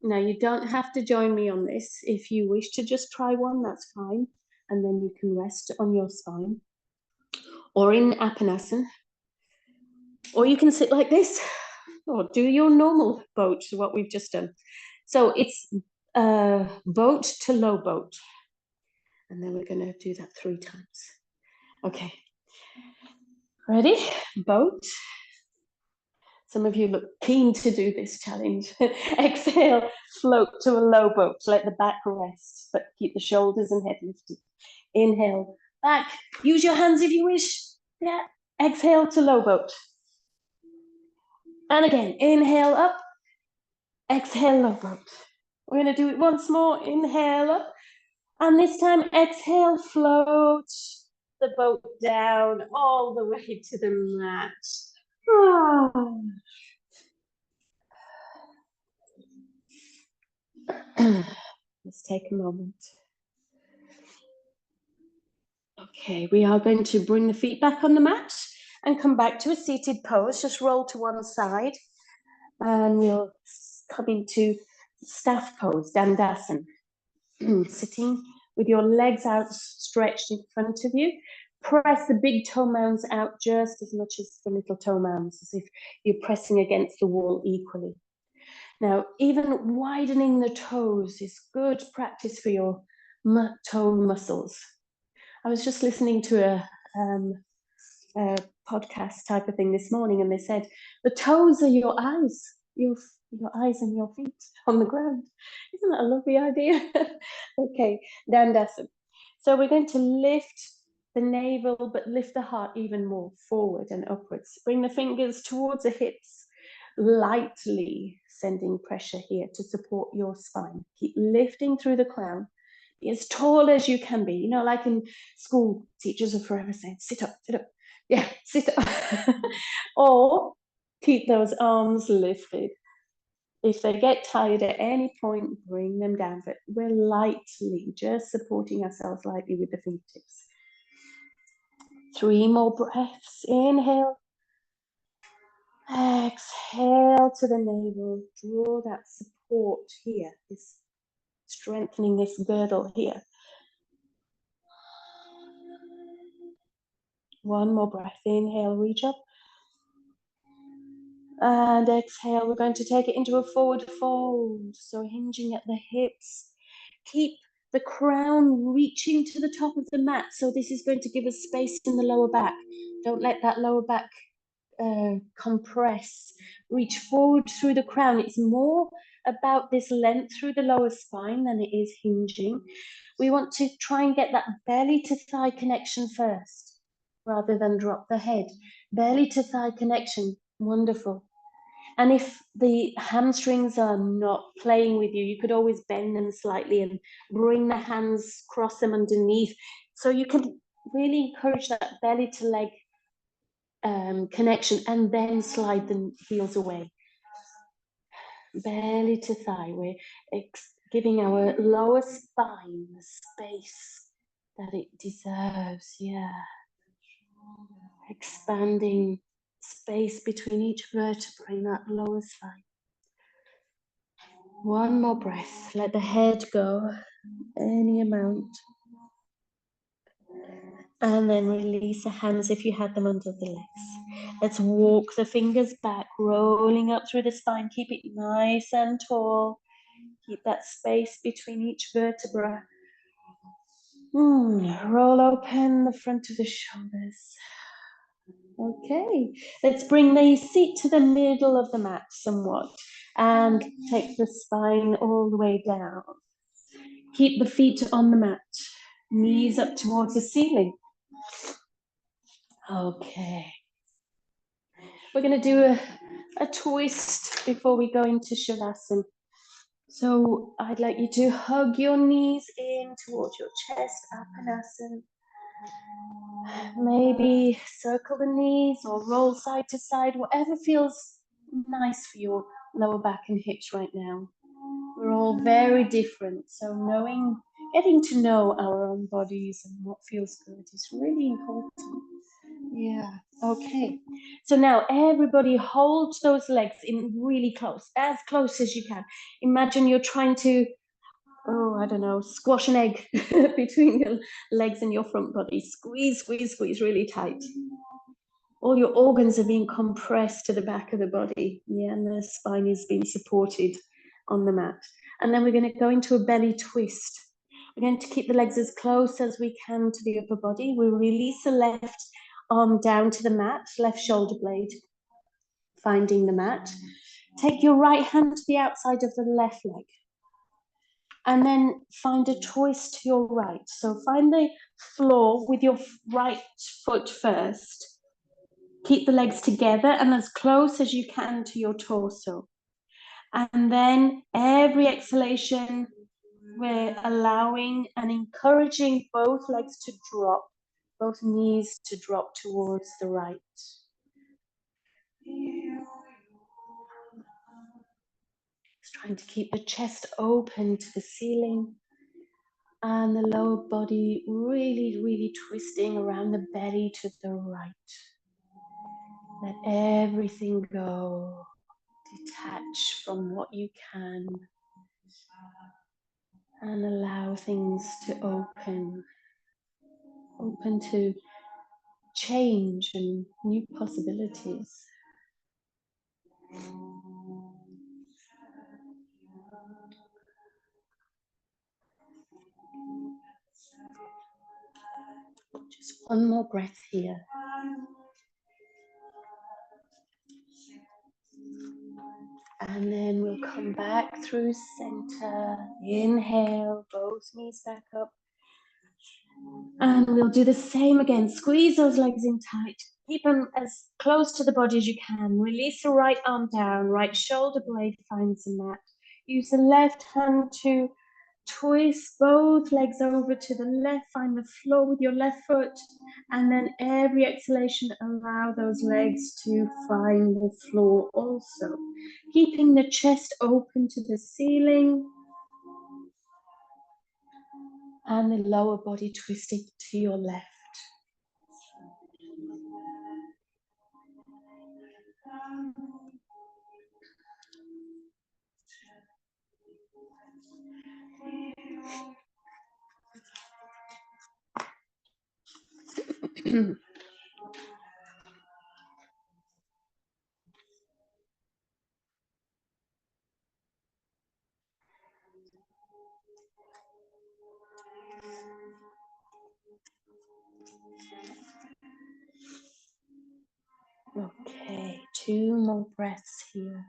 Speaker 1: Now, you don't have to join me on this. If you wish to just try one, that's fine. And then you can rest on your spine or in Apanasana. Or you can sit like this or do your normal boat, what we've just done. So it's boat to low boat. And then we're going to do that 3 times. Okay. Ready? Boat. Some of you look keen to do this challenge. Exhale, float to a low boat. Let the back rest, but keep the shoulders and head lifted. Inhale, back. Use your hands if you wish. Yeah. Exhale to low boat. And again, inhale up. Exhale, low boat. We're going to do it once more. Inhale up. And this time, exhale, float the boat down all the way to the mat. Oh. Let's take a moment. Okay, we are going to bring the feet back on the mat and come back to a seated pose. Just roll to one side and we'll come into staff pose, Dandasana. Sitting with your legs outstretched in front of you. Press the big toe mounds out just as much as the little toe mounds, as if you're pressing against the wall equally. Now, even widening the toes is good practice for your toe muscles. I was just listening to a podcast type of thing this morning, and they said the toes are your eyes, your eyes and your feet on the ground. Isn't that a lovely idea? Okay, Dandasana. So we're going to lift the navel, but lift the heart even more forward and upwards. Bring the fingers towards the hips, lightly sending pressure here to support your spine. Keep lifting through the crown. Be as tall as you can be. You know, like in school, teachers are forever saying, sit up, sit up. Yeah, sit up. Or keep those arms lifted. If they get tired at any point, bring them down. But we're lightly, just supporting ourselves lightly with the fingertips. 3 more breaths. Inhale. Exhale to the navel. Draw that support here. This strengthening this girdle here. 1 more breath. Inhale, reach up. And exhale, we're going to take it into a forward fold. So hinging at the hips. Keep the crown reaching to the top of the mat. So this is going to give us space in the lower back. Don't let that lower back compress. Reach forward through the crown. It's more about this length through the lower spine than it is hinging. We want to try and get that belly to thigh connection first, rather than drop the head. Belly to thigh connection, wonderful. And if the hamstrings are not playing with you, you could always bend them slightly and bring the hands, cross them underneath. So you can really encourage that belly to leg connection and then slide the heels away. Belly to thigh. We're giving our lower spine the space that it deserves. Yeah. Expanding space between each vertebra in that lower spine. 1 more breath. Let the head go, any amount. And then release the hands if you had them under the legs. Let's walk the fingers back, rolling up through the spine. Keep it nice and tall. Keep that space between each vertebra. Roll open the front of the shoulders. Okay, let's bring the seat to the middle of the mat somewhat and take the spine all the way down. Keep the feet on the mat, knees up towards the ceiling. Okay. We're going to do a twist before we go into Shavasana. So I'd like you to hug your knees in towards your chest, Apanasana. Maybe circle the knees or roll side to side, whatever feels nice for your lower back and hips right now. We're all very different, so getting to know our own bodies and what feels good is really important. Yeah, okay. So now everybody hold those legs in really close, as close as you can. Imagine you're trying to, I don't know, squash an egg between your legs and your front body. Squeeze, squeeze, squeeze really tight. All your organs are being compressed to the back of the body. Yeah, and the spine is being supported on the mat. And then we're going to go into a belly twist. We're going to keep the legs as close as we can to the upper body. We'll release the left arm down to the mat, left shoulder blade, finding the mat. Take your right hand to the outside of the left leg. And then find a twist to your right. So find the floor with your right foot first. Keep the legs together and as close as you can to your torso. And then every exhalation, we're allowing and encouraging both legs to drop, both knees to drop towards the right. Just trying to keep the chest open to the ceiling and the lower body really, really twisting around the belly to the right. Let everything go. Detach from what you can and allow things to open to change and new possibilities. Just one more breath here. And then we'll come back through center. Inhale, both knees back up. And we'll do the same again. Squeeze those legs in tight. Keep them as close to the body as you can. Release the right arm down. Right shoulder blade finds the mat. Use the left hand to twist both legs over to the left. Find the floor with your left foot. And then every exhalation, allow those legs to find the floor also. Keeping the chest open to the ceiling. And the lower body twisting to your left. Okay, 2 more breaths here.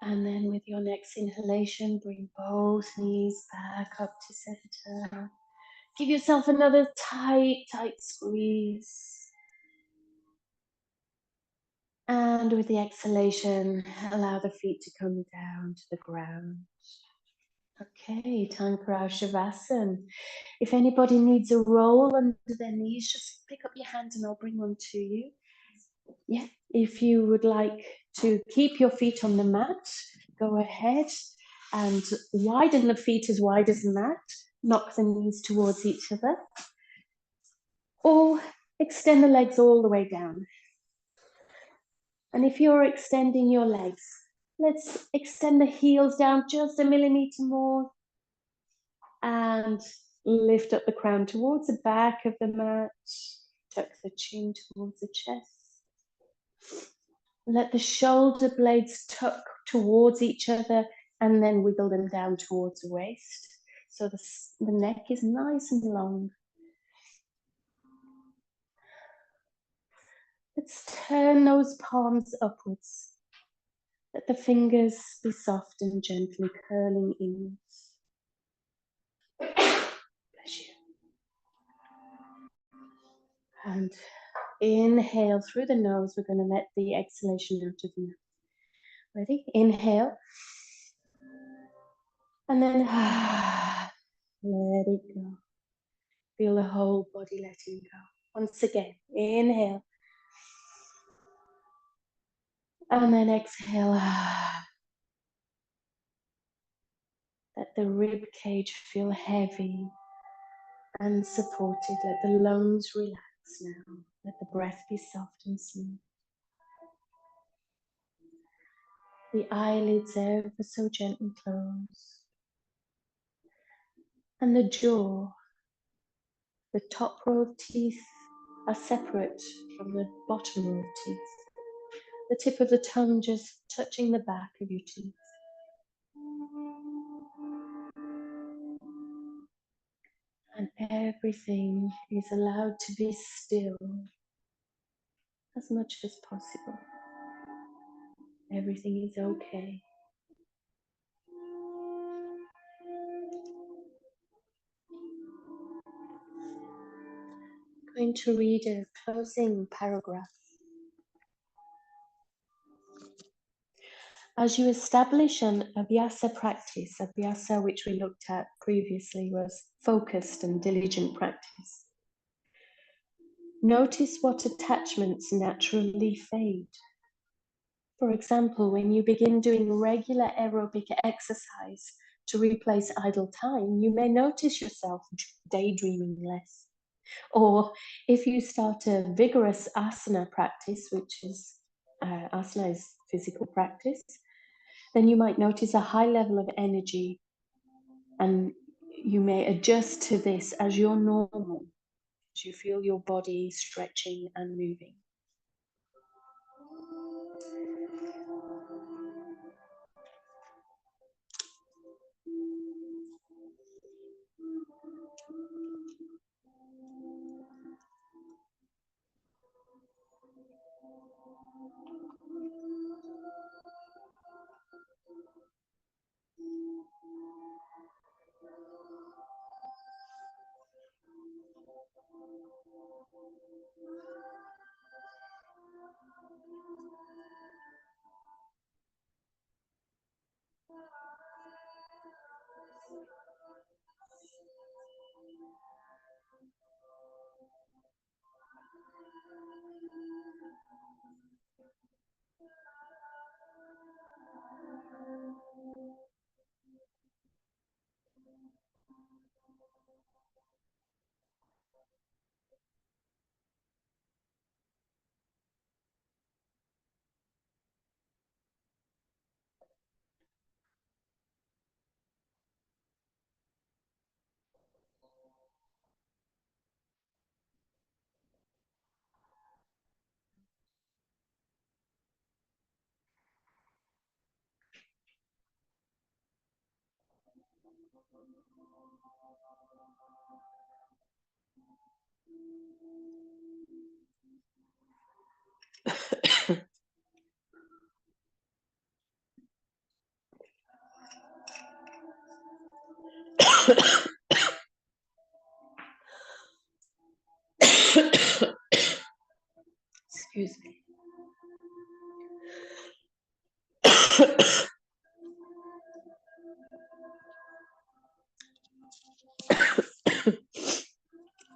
Speaker 1: And then with your next inhalation, bring both knees back up to center. Give yourself another tight, tight squeeze. And with the exhalation, allow the feet to come down to the ground. Okay, time for our Shavasana. If anybody needs a roll under their knees, just pick up your hand and I'll bring one to you. Yeah, if you would like to keep your feet on the mat, go ahead and widen the feet as wide as the mat. Knock the knees towards each other. Or extend the legs all the way down. And if you're extending your legs, let's extend the heels down just a millimeter more. And lift up the crown towards the back of the mat. Tuck the chin towards the chest. Let the shoulder blades tuck towards each other and then wiggle them down towards the waist. So the neck is nice and long. Let's turn those palms upwards. Let the fingers be soft and gently curling inwards. Bless you. And inhale through the nose. We're going to let the exhalation out of the mouth. Ready? Inhale. And then let it go. Feel the whole body letting go. Once again, inhale. And then exhale. Let the rib cage feel heavy and supported. Let the lungs relax now. Let the breath be soft and smooth. The eyelids ever so gently close. And the jaw, the top row of teeth are separate from the bottom row of teeth. The tip of the tongue just touching the back of your teeth. And everything is allowed to be still as much as possible. Everything is okay. I'm going to read a closing paragraph. As you establish an abhyasa practice, abhyasa which we looked at previously was focused and diligent practice. Notice what attachments naturally fade. For example, when you begin doing regular aerobic exercise to replace idle time, you may notice yourself daydreaming less. Or if you start a vigorous asana practice, which is asana is physical practice, then you might notice a high level of energy, and you may adjust to this as your normal, as you feel your body stretching and moving. Excuse me.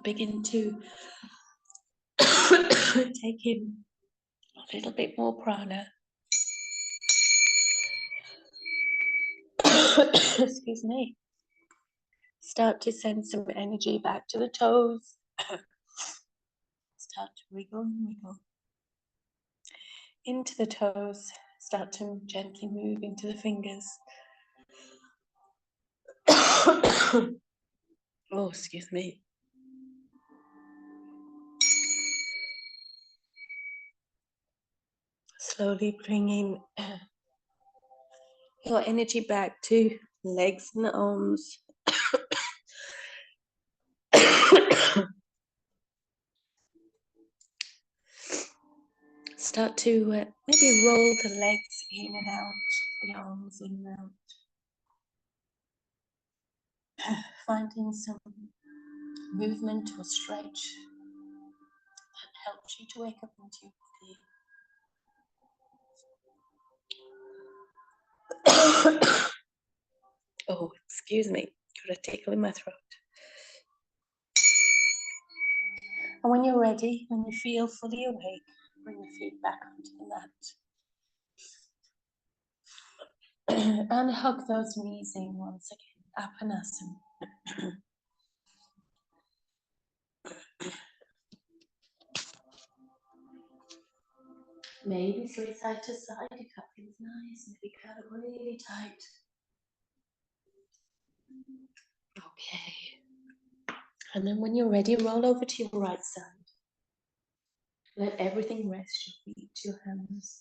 Speaker 1: Begin to take in a little bit more prana. Excuse me. Start to send some energy back to the toes. Start to wiggle and wiggle into the toes. Start to gently move into the fingers. Oh, excuse me. Slowly bringing your energy back to legs and arms. Start to maybe roll the legs in and out, the arms in and out. Finding some movement or stretch that helps you to wake up into your body. Oh, excuse me, got a tickle in my throat. And when you're ready, when you feel fully awake, bring the feet back onto the mat. And hug those knees in once again, Apanasana. Maybe sway side to side if that feels nice. Maybe curl it really tight. Okay. And then when you're ready, roll over to your right side. Let everything rest, your feet, your hands,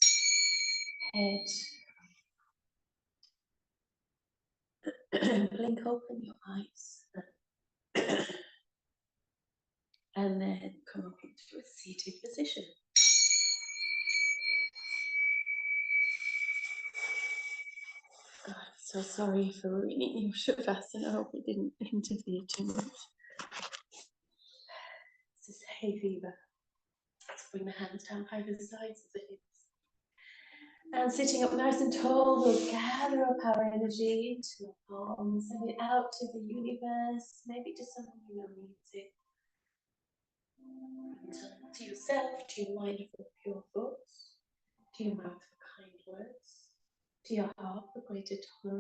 Speaker 1: head. Blink open your eyes. And then come up into a seated position. I'm so sorry for ruining your Shavasana. I hope it didn't interfere too much. This is hay fever. Let's bring the hands down by the sides of the hips. And sitting up nice and tall, we'll gather up our energy into our palms, send it out to the universe, maybe to someone you know needs it. And to yourself, to your mind for pure thoughts, to your mouth for kind words, to your heart for greater tolerance.